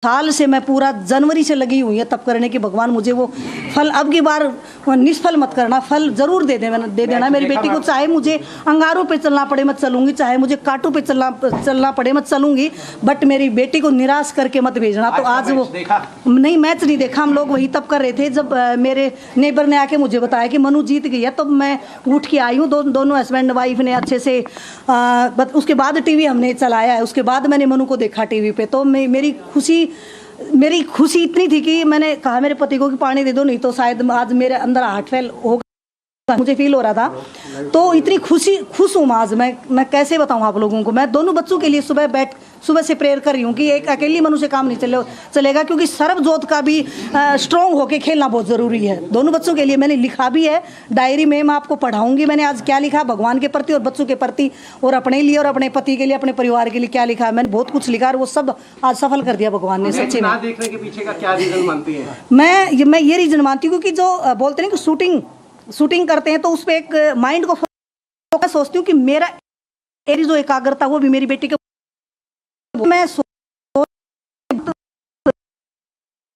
साल से मैं पूरा जनवरी से लगी हुई है तब करने की भगवान मुझे वो फल अब की बार निष्फल मत करना, फल जरूर दे देना मेरी बेटी को। चाहे मुझे अंगारों पे चलना पड़े मैं चलूंगी, चाहे मुझे कांटों पे चलना पड़े मैं चलूंगी, बट मेरी बेटी को निराश करके मत भेजना। तो आज वो नहीं, मैच नहीं देखा, हम लोग वही तब कर रहे थे जब मेरे नेबर ने आके मुझे बताया कि मनु जीत गई है, तब मैं उठ के आई हूँ। दोनों हस्बैंड वाइफ ने अच्छे से उसके बाद टीवी हमने चलाया है, उसके बाद मैंने मनु को देखा टीवी पे। तो मेरी खुशी इतनी थी कि मैंने कहा मेरे पति को कि पानी दे दो, नहीं तो शायद आज मेरे अंदर हार्ट फेल होगा, मुझे फील हो रहा था। तो इतनी खुश हूँ आज मैं कैसे बताऊँ आप लोगों को। मैं दोनों बच्चों के लिए सुबह से प्रेयर कर रही हूँ कि एक अकेली मनु से काम नहीं चलेगा, क्योंकि सर्वजोत का भी स्ट्रॉन्ग होके खेलना बहुत ज़रूरी है। दोनों बच्चों के लिए मैंने लिखा भी है डायरी में, मैं आपको पढ़ाऊंगी मैंने आज क्या लिखा भगवान के प्रति और बच्चों के प्रति और अपने लिए और अपने पति के लिए, अपने परिवार के लिए क्या लिखा है। मैंने बहुत कुछ लिखा और वो सब आज सफल कर दिया भगवान ने। सच्ची में देखने के पीछे का क्या रीजन मानती है? मैं ये रीजन मानती हूँ क्योंकि जो बोलते हैं कि शूटिंग करते हैं तो उस पर एक माइंड को फोकस सोचती हूँ कि मेरी जो एकाग्रता वो भी मेरी बेटी के मैं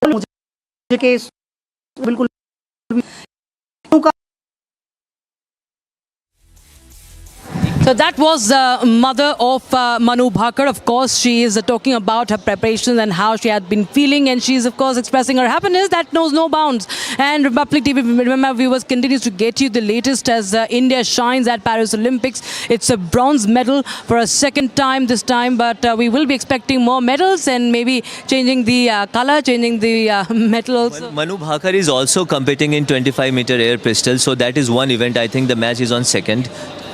मुझे बिल्कुल So that was mother of Manu Bhaker. Of course, she is talking about her preparations and how she had been feeling, and she is of course expressing her happiness that knows no bounds. And Republic TV, remember viewers, continues to get you the latest as India shines at Paris Olympics. It's a bronze medal for a second time this time, but we will be expecting more medals and maybe changing the color, changing the metal also. Manu Bhaker is also competing in 25-meter air pistol, so that is one event. I think the match is on 2nd.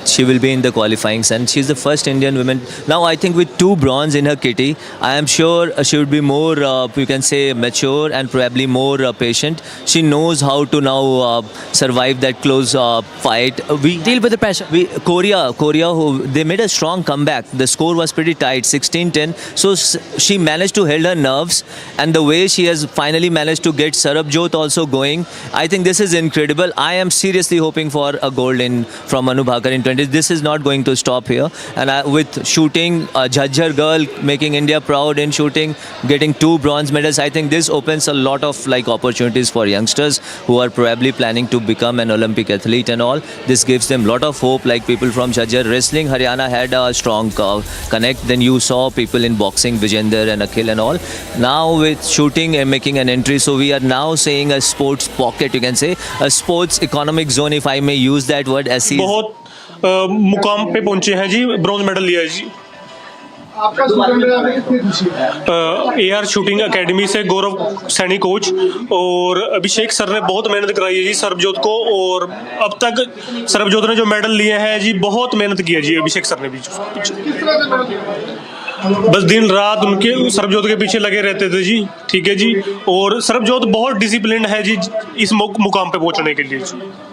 She will be in the qualifyings and she's the first Indian woman. Now I think with 2 bronze in her kitty, I am sure she would be more, you can say, mature and probably more patient. She knows how to now survive that close fight. We deal with the pressure. Korea, they made a strong comeback. The score was pretty tight, 16-10. So she managed to hold her nerves, and the way she has finally managed to get Sarabjot also going, I think this is incredible. I am seriously hoping for a gold from Manu Bhaker in 20. This is not going to stop here, and with shooting, Jhajjar girl making India proud in shooting, getting 2 bronze medals, I think this opens a lot of opportunities for youngsters who are probably planning to become an Olympic athlete and all. This gives them a lot of hope, like people from Jhajjar. Wrestling, Haryana had a strong connect. Then you saw people in boxing, Vijender and Akhil and all. Now with shooting and making an entry, so we are now saying a sports pocket, you can say, a sports economic zone, if I may use that word. बहुत मुकाम पे पहुंचे हैं जी, bronze medal लिया है जी। आपका कितनी खुशी है? AR शूटिंग एकेडमी से गौरव सैनी कोच और अभिषेक सर ने बहुत मेहनत कराई है जी सरबजोत को, और अब तक सरबजोत ने जो मेडल लिए हैं जी बहुत मेहनत की है जी अभिषेक सर ने भी। बस दिन रात उनके सरबजोत के पीछे लगे रहते थे जी, ठीक है जी। और सरबजोत बहुत डिसिप्लिन है जी इस मुकाम पे पहुंचने के लिए जी।